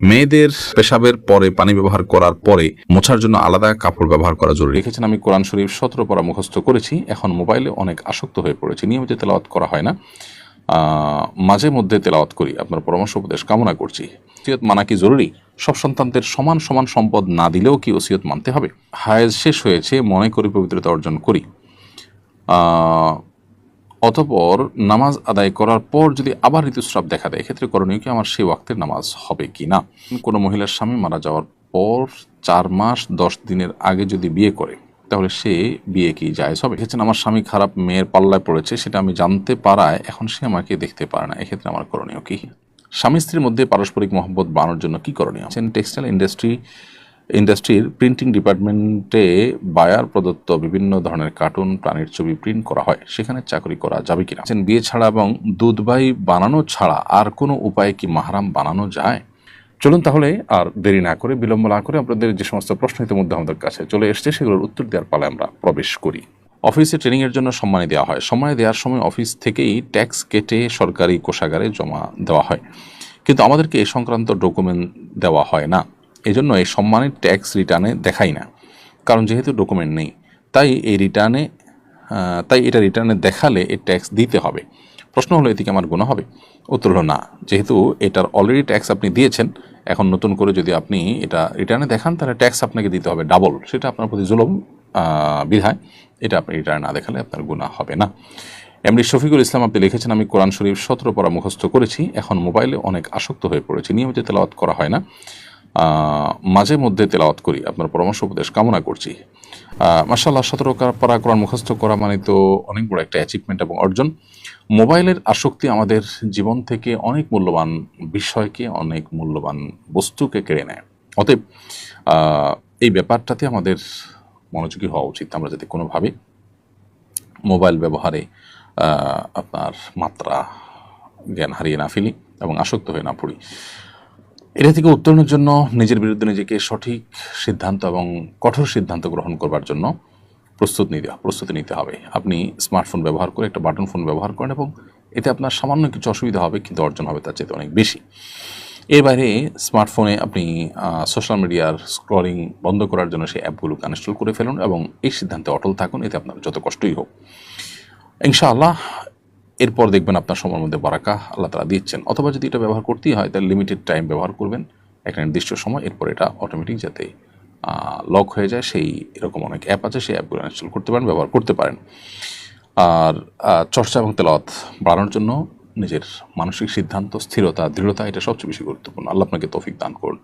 মেয়েদের পেশাবের পরে পানি ব্যবহার করার পরে মোছার জন্য আলাদা কাপড় ব্যবহার করা জরুরি। লিখেছেন, আমি কোরআন শরীফ 17 পারা মুখস্থ করেছি, এখন মোবাইলে অনেক আসক্ত হয়ে পড়েছি, নিয়মিত তেলাওয়াত করা হয় না, মাঝে মধ্যে তেলাওয়াত করি, আপনার পরামর্শ উপদেশ কামনা করছি। ওসিয়ত মানা কি জরুরি? সব সন্তানদের সমান সমান সম্পদ না দিলেও কি ওসিয়ত মানতে হবে? হায়েজ শেষ হয়েছে, মনে করি পবিত্রতা অর্জন করি, অতঃপর নামাজ আদায় করার পর যদি আবার ঋতুস্রাব দেখা দেয়, এক্ষেত্রে করণীয় কি? আমার সেই ওয়াক্তের নামাজ হবে কি না? কোনো মহিলার স্বামী মারা যাওয়ার পর 4 মাস 10 দিনের আগে যদি বিয়ে করে, তাহলে সে বিয়ে কি জায়েজ হবে? দেখেছেন, আমার স্বামী খারাপ মেয়ের পাল্লায় পড়েছে, সেটা আমি জানতে পারায় এখন সে আমাকে দেখতে পারে না, এক্ষেত্রে আমার করণীয় কি? স্বামী স্ত্রীর মধ্যে পারস্পরিক মহব্বত বাড়ানোর জন্য কি করণীয়? টেক্সটাইল ইন্ডাস্ট্রির প্রিন্টিং ডিপার্টমেন্টে বায়ার প্রদত্ত বিভিন্ন ধরনের কার্টুন প্রাণীর ছবি প্রিন্ট করা হয়, সেখানে চাকরি করা যাবে কিনা? বিয়ে ছাড়া এবং দুধভাই বানানো ছাড়া আর কোনো উপায়ে কি মাহরাম বানানো যায়? চলুন তাহলে আর দেরি না করে, বিলম্ব না করে, আপনাদের যে সমস্ত প্রশ্ন ইতিমধ্যে আমাদের কাছে চলে এসছে সেগুলোর উত্তর দেওয়ার পালায় আমরা প্রবেশ করি। অফিসে ট্রেনিংয়ের জন্য সম্মানী দেওয়া হয়, সম্মানী দেওয়ার সময় অফিস থেকেই ট্যাক্স কেটে সরকারি কোষাগারে জমা দেওয়া হয়, কিন্তু আমাদেরকে এ সংক্রান্ত ডকুমেন্ট দেওয়া হয় না। এজন্য এই সম্মানের ট্যাক্স রিটার্নে দেখাই না, কারণ যেহেতু ডকুমেন্ট নেই, তাই এটা রিটার্নে দেখালে এই ট্যাক্স দিতে হবে। প্রশ্ন হলো, এতে কি আমার গুনাহ হবে? উত্তর হলো না, যেহেতু এটার অলরেডি ট্যাক্স আপনি দিয়েছেন, এখন নতুন করে যদি আপনি এটা রিটার্নে দেখান তাহলে ট্যাক্স আপনাকে দিতে হবে ডাবল, সেটা আপনার প্রতি জুলুম বিধায় এটা আপনি রিটার্ন না দেখালে আপনার গুনাহ হবে না। এমডি শফিকুল ইসলাম আপনি লিখেছেন, আমি কোরআন শরীফ 17 পারা মুখস্থ করেছি, এখন মোবাইলে অনেক আসক্ত হয়ে পড়েছি, নিয়মিত তেলাওয়াত করা হয় না, মাঝে মধ্যে তেলাওয়াত করি, আপনার পরামর্শ উপদেশ কামনা করছি। মাশাআল্লাহ, 17 পারা কোরআন মুখস্থ করা মানে তো অনেক বড় একটা অ্যাচিভমেন্ট এবং অর্জন। মোবাইলের আসক্তি আমাদের জীবন থেকে অনেক মূল্যবান বিষয়কে, অনেক মূল্যবান বস্তুকে কেড়ে নেয়। অতএব এই ব্যাপারটাতে আমাদের মনোযোগী হওয়া উচিত, আমরা যাতে কোনোভাবে মোবাইল ব্যবহারে আপনার মাত্রা জ্ঞান হারিয়ে না ফেলি এবং আসক্ত হয়ে না পড়ি। এটা থেকে উত্তরণের জন্য নিজের বিরুদ্ধে নিজেকে সঠিক সিদ্ধান্ত এবং কঠোর সিদ্ধান্ত গ্রহণ করবার জন্য প্রস্তুতি নিতে হবে। আপনি স্মার্টফোন ব্যবহার করে একটা বাটন ফোন ব্যবহার করেন এবং এতে আপনার সামান্য কিছু অসুবিধা হবে, কিন্তু অর্জন হবে তার চেয়ে অনেক বেশি। এর বাইরে স্মার্টফোনে আপনি সোশ্যাল মিডিয়ার স্ক্রলিং বন্ধ করার জন্য সেই অ্যাপগুলোকে আনইনস্টল করে ফেলুন এবং এই সিদ্ধান্তে অটল থাকুন, এতে আপনার যত কষ্টই হোক ইনশাআল্লাহ এরপর দেখবেন আপনার সময়ের মধ্যে বারাকা আল্লাহ তাআলা দিচ্ছেন। অথবা যদি এটা ব্যবহার করতেই হয় তাহলে লিমিটেড টাইম ব্যবহার করবেন, একটা নির্দিষ্ট সময়, এরপর এটা অটোমেটিক যাতে লক হয়ে যায়, সেই এরকম অনেক অ্যাপ আছে, সেই অ্যাপগুলো ইনস্টল করতে পারেন, ব্যবহার করতে পারেন। আর চর্চা এবং তেলাওয়াত বাড়ানোর জন্য নিজের মানসিক সিদ্ধান্ত, স্থিরতা, দৃঢ়তা, এটা সবচেয়ে বেশি গুরুত্বপূর্ণ। আল্লাহ আপনাকে তৌফিক দান করুন।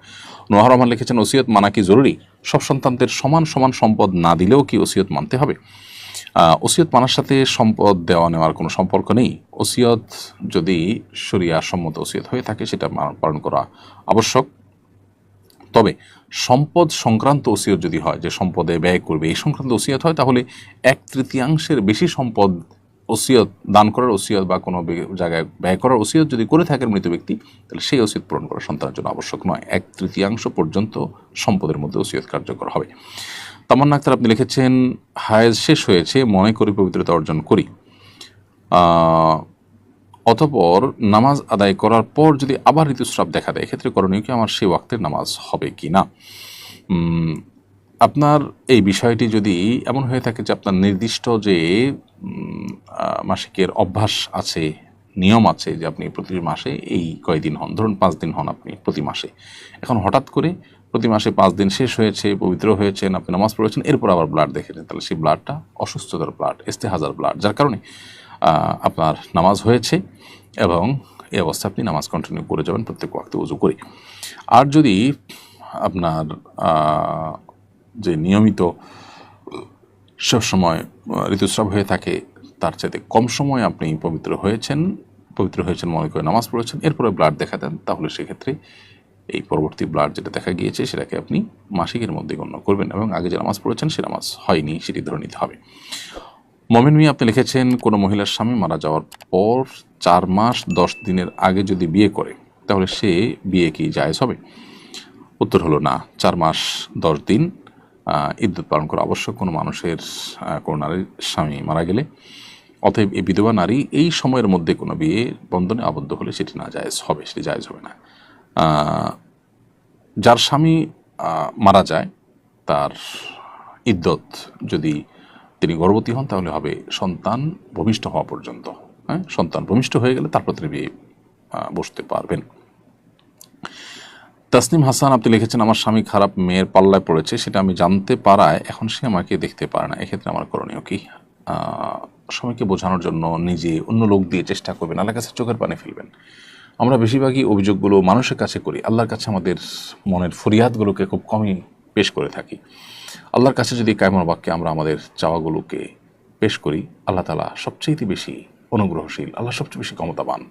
নোহা রহমান লিখেছেন, ওসিয়ত মানা কি জরুরি? সব সন্তানদের সমান সমান সম্পদ না দিলেও কি ওসিয়ত মানতে হবে? ওসিয়ত মানার সাথে সম্পদ দেওয়া নেওয়ার কোনো সম্পর্ক নেই। ওসিয়ত যদি শরিয়া সম্মত ওসিয়ত হয়ে থাকে সেটা পালন করা আবশ্যক। তবে সম্পদ সংক্রান্ত ওসিয়ত যদি হয়, যে সম্পদে ব্যয় করবে এই সংক্রান্ত ওসিয়ত হয়, তাহলে 1/3 বেশি সম্পদ ওসিয়ত দান করার ওসিয়ত বা কোনো জায়গায় ব্যয় করার ওসিয়ত যদি করে থাকেন মৃত ব্যক্তি, তাহলে সেই ওসিয়ত পূরণ করা সন্তানের জন্য আবশ্যক নয়। 1/3 পর্যন্ত সম্পদের মধ্যে ওসিয়ত কার্যকর হবে। তামান্না আক্তার আপনি লিখেছেন, হায়েজ শেষ হয়েছে, মনে করি পবিত্রতা অর্জন করি, অতঃপর নামাজ আদায় করার পর যদি আবার ঋতুস্রাব দেখা দেয়, এক্ষেত্রে করণীয় কি? আমার সেই ওয়াক্তের নামাজ হবে কি না? আপনার এই বিষয়টি যদি এমন হয়ে থাকে যে আপনার নির্দিষ্ট যে মাসিকের অভ্যাস আছে, নিয়ম আছে, যে আপনি প্রতি মাসে এই কয়দিন হন, ধরুন 5 দিন হন আপনি প্রতি মাসে, এখন হঠাৎ করে প্রতি মাসে 5 দিন শেষ হয়েছে, পবিত্র হয়েছেন, আপনি নামাজ পড়েছেন, এরপর আবার ব্লাড দেখেছেন, তাহলে সেই ব্লাডটা অসুস্থতার ব্লাড, ইস্তেহাজার ব্লাড, যার কারণে আপনার নামাজ হয়েছে এবং এই অবস্থা আপনি নামাজ কন্টিনিউ করে যাবেন প্রত্যেক ওয়াক্তে ওযু করে। আর যদি আপনার যে নিয়মিত সবসময় ঋতুস্রাব হয়ে থাকে, তার চাইতে কম সময় আপনি পবিত্র হয়েছেন মনে করে নামাজ পড়েছেন, এরপরে ব্লাড দেখা দেন, তাহলে সেক্ষেত্রে এই পরবর্তী ব্লাড যেটা দেখা গিয়েছে সেটাকে আপনি মাসিকের মধ্যে গণ্য করবেন এবং আগে যে নামাজ পড়েছেন সে নামাজ হয়নি সেটি ধরে নিতে হবে। মমিন মিয়া আপনি লিখেছেন, কোনো মহিলার স্বামী মারা যাওয়ার পর 4 মাস 10 দিনের আগে যদি বিয়ে করে, তাহলে সে বিয়ে কি জায়েজ হবে? উত্তর হলো না। 4 মাস 10 দিন ইদ্যত পালন করা আবশ্যক কোনো মানুষের, কোনো নারীর স্বামী মারা গেলে। অতএব এই বিধবা নারী এই সময়ের মধ্যে কোনো বিয়ে বন্ধনে আবদ্ধ হলে সেটি না জায়েজ হবে, সেটি জায়েজ হবে না। যার স্বামী মারা যায়, তার ইদ্যত যদি তিনি গর্ভবতী হন তাহলে হবে সন্তান ভূমিষ্ঠ হওয়া পর্যন্ত। হ্যাঁ, সন্তান ভূমিষ্ঠ হয়ে গেলে তারপর তিনি বিয়ে বসতে পারবেন। তাসনিম হাসান আপনি লিখেছেন, আমার স্বামী খারাপ মেয়ের পাল্লায় পড়েছে, সেটা আমি জানতে পারায় এখন সে আমাকে দেখতে পারে না, এক্ষেত্রে আমার করণীয় কি? স্বামীকে বোঝানোর জন্য নিজে অন্য লোক দিয়ে চেষ্টা করবেন, আল্লাহর কাছে চোখের পানি ফেলবেন। আমরা বেশিরভাগই অভিযোগগুলো মানুষের কাছে করি, আল্লাহর কাছে আমাদের মনের ফরিয়াদগুলোকে খুব কমই পেশ করে থাকি। আল্লাহর কাছে যদি কায়মন বাক্যে আমরা আমাদের চাওয়াগুলোকে পেশ করি, আল্লাহ তাআলা সবচেয়ে বেশি অনুগ্রহশীল, আল্লাহ সবচেয়ে বেশি ক্ষমতাবান,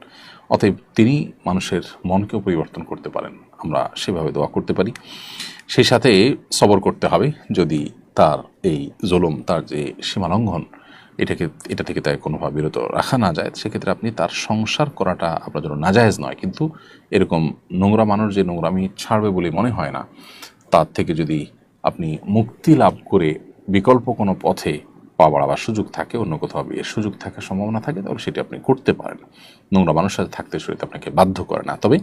অতএব তিনি মানুষের মনকেও পরিবর্তন করতে পারেন। আমরা সেভাবে দোয়া করতে পারি। সেই সাথে সবর করতে হবে, যদি তার এই জুলুম, তার যে সীমালঙ্ঘন, এটা থেকে তাই কোনোভাবে বিরত রাখা না যায়, সেক্ষেত্রে আপনি তার সংসার করাটা আপনার জন্য নাজায়েজ নয়, কিন্তু এরকম নোংরা মানুষ যে নোংরামি ছাড়বে বলে মনে হয় না, তার থেকে যদি আপনি মুক্তি লাভ করে বিকল্প কোনো পথে পা বাড়াবার সুযোগ থাকে, অন্য কোথাও বিয়ের সুযোগ থাকার সম্ভাবনা থাকে, তাহলে সেটি আপনি করতে পারেন। নোংরা মানুষের সাথে থাকতে শরীর আপনাকে বাধ্য করে না। তবে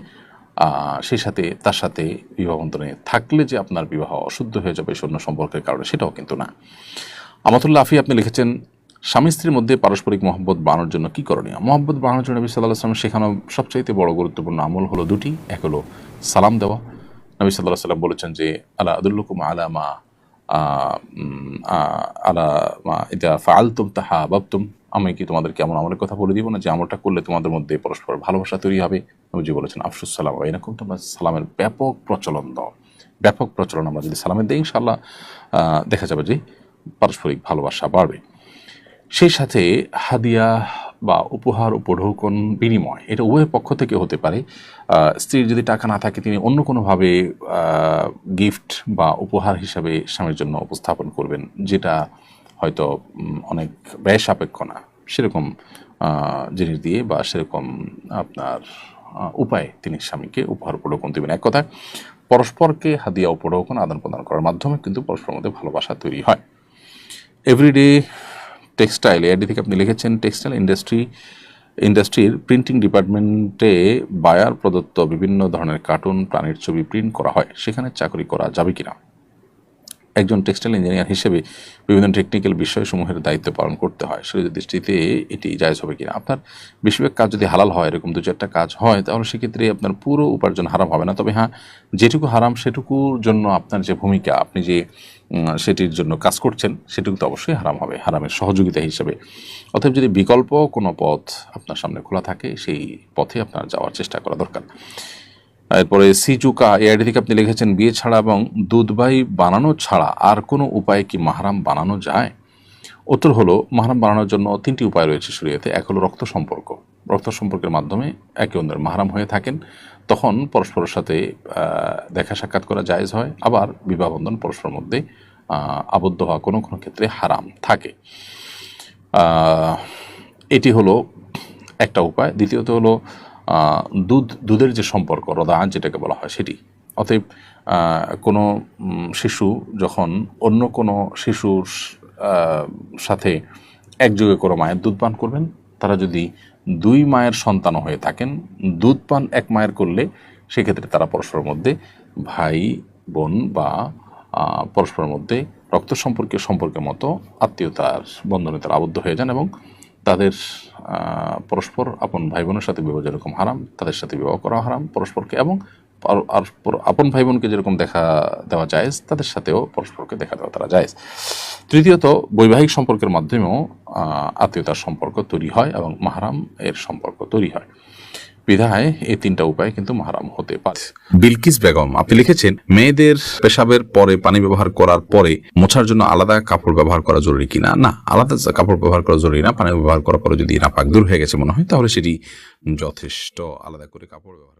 সেই সাথে তার সাথে বিবাহ বন্ধনে থাকলে যে আপনার বিবাহ অশুদ্ধ হয়ে যাবে অন্য সম্পর্কের কারণে, সেটাও কিন্তু না। আমাতুল্লাহ আফি আপনি লিখেছেন, স্বামী স্ত্রীর মধ্যে পারস্পরিক মহব্বত বাড়ানোর জন্য কী করণীয়? মহব্বত বাড়ানোর জন্য নবী সাল্লাল্লাহু আলাইহি ওয়াসাল্লাম শেখানো সবচাইতে বড় গুরুত্বপূর্ণ আমল হলো দুটি। এক হলো সালাম দেওয়া। নবী সাল্লাল্লাহু আলাইহি ওয়াসাল্লাম বলেছেন যে, আলা আদুল্লুকুম আলা মা আলা মা ইদা ফাআলতুম তাহাবাবতুম, আমি কি তোমাদেরকে এমন আমলের কথা বলে দিব না যে আমলটা করলে তোমাদের মধ্যে পরস্পর ভালোবাসা তৈরি হবে? নবীজি বলেছেন, আফশুস সালাম বাইনাকুম, তোমরা সালামের ব্যাপক প্রচলন দাও। ব্যাপক প্রচলন আমরা যদি সালামের দিই, ইনশাআল্লাহ দেখা যাবে যে পারস্পরিক ভালোবাসা বাড়বে। সেই সাথে হাদিয়া বা উপহার উপঢৌকন বিনিময়, এটা উভয়ের পক্ষ থেকে হতে পারে। স্ত্রীর যদি টাকা না থাকে, তিনি অন্য কোনোভাবে গিফট বা উপহার হিসাবে স্বামীর জন্য উপস্থাপন করবেন, যেটা হয়তো অনেক ব্যয় সাপেক্ষ না, সেরকম জিনিস দিয়ে বা সেরকম আপনার উপায়ে তিনি স্বামীকে উপহার উপঢৌকন দেবেন। এক কথায় পরস্পরকে হাদিয়া উপঢৌকন আদান প্রদান করার মাধ্যমে কিন্তু পরস্পরের মধ্যে ভালোবাসা তৈরি হয়। এভরিডে টেক্সটাইল, এর থেকে আপনি লিখেছেন, টেক্সটাইল ইন্ডাস্ট্রির প্রিন্টিং ডিপার্টমেন্টে বায়ার প্রদত্ত বিভিন্ন ধরনের কার্টুন, প্রাণীর ছবি প্রিন্ট করা হয়, সেখানে চাকরি করা যাবে কিনা? একজন টেক্সটাইল ইঞ্জিনিয়ার হিসেবে বিভিন্ন টেকনিক্যাল বিষয়সমূহের দায়িত্ব পালন করতে হয়, শরীয়তের দৃষ্টিতে এটি জায়েজ হবে কিনা? আপনার বেশিরভাগ কাজ যদি হালাল হয়, এরকম 2-4টা কাজ হয়, তাহলে সেক্ষেত্রে আপনার পুরো উপার্জন হারাম হবে না। তবে হ্যাঁ, যেটুকু হারাম সেটুকুর জন্য আপনার যে ভূমিকা, আপনি যে সেটির জন্য কাজ করছেন, সেটুকু তো অবশ্যই হারাম হবে, হারামের সহযোগিতা হিসেবে। অতএব যদি বিকল্প কোনো পথ আপনার সামনে খোলা থাকে, সেই পথে আপনার যাওয়ার চেষ্টা করা দরকার। এরপরে সিজুকা এআইডি থেকে আপনি লিখেছেন, বিয়ে ছাড়া এবং দুধভাই বানানো ছাড়া আর কোনো উপায়ে কি মাহরাম বানানো যায়? উত্তর হলো, মাহরাম বানানোর জন্য 3টি উপায় রয়েছে শরীয়তে। এক হলো রক্ত সম্পর্ক। রক্ত সম্পর্কের মাধ্যমে একে অন্যের মাহরাম হয়ে থাকেন, তখন পরস্পরের সাথে দেখা সাক্ষাৎ করা জায়েজ হয়। আবার বিবাহ বন্ধন পরস্পরের মধ্যে আবদ্ধ হওয়া কোনো কোনো ক্ষেত্রে হারাম থাকে। এটি হলো একটা উপায়। দ্বিতীয়ত হলো দুধের যে সম্পর্ক, রদাআন যেটাকে বলা হয়, সেটি। অতএব কোনো শিশু যখন অন্য কোনো শিশুর সাথে একযোগে কোনো মায়ের দুধ পান করবেন, তারা যদি 2 মায়ের সন্তান হয়ে থাকেন, দুধ পান 1 মায়ের করলে সেক্ষেত্রে তারা পরস্পরের মধ্যে ভাই বোন বা পরস্পরের মধ্যে রক্ত সম্পর্কের মতো আত্মীয়তার বন্ধনে তারা আবদ্ধ হয়ে যান, এবং তাদের পরস্পর আপন ভাই বোনের সাথে বিবাহ যেরকম হারাম, তাদের সাথে বিবাহ করা হারাম পরস্পরকে, এবং আর আপন ভাই বোনকে যেরকম দেখা দেওয়া জায়েজ, তাদের সাথেও পরস্পরকে দেখা দেওয়া তারা জায়েজ। তৃতীয়ত, বৈবাহিক সম্পর্কের মাধ্যমেও আত্মীয়তার সম্পর্ক তৈরি হয় এবং মাহরাম এর সম্পর্ক তৈরি হয়। বিধায় এই 3টা উপায় কিন্তু মাহরাম হতে পারে। বিলকিস বেগম আপনি লিখেছেন, মেয়েদের পেশাবের পরে পানি ব্যবহার করার পরে মোছার জন্য আলাদা কাপড় ব্যবহার করা জরুরি কিনা? না, আলাদা কাপড় ব্যবহার করা জরুরি না। পানি ব্যবহার করার পরে যদি নাপাক দূর হয়ে গেছে মনে হয়, তাহলে সেটি যথেষ্ট। আলাদা করে কাপড় ব্যবহার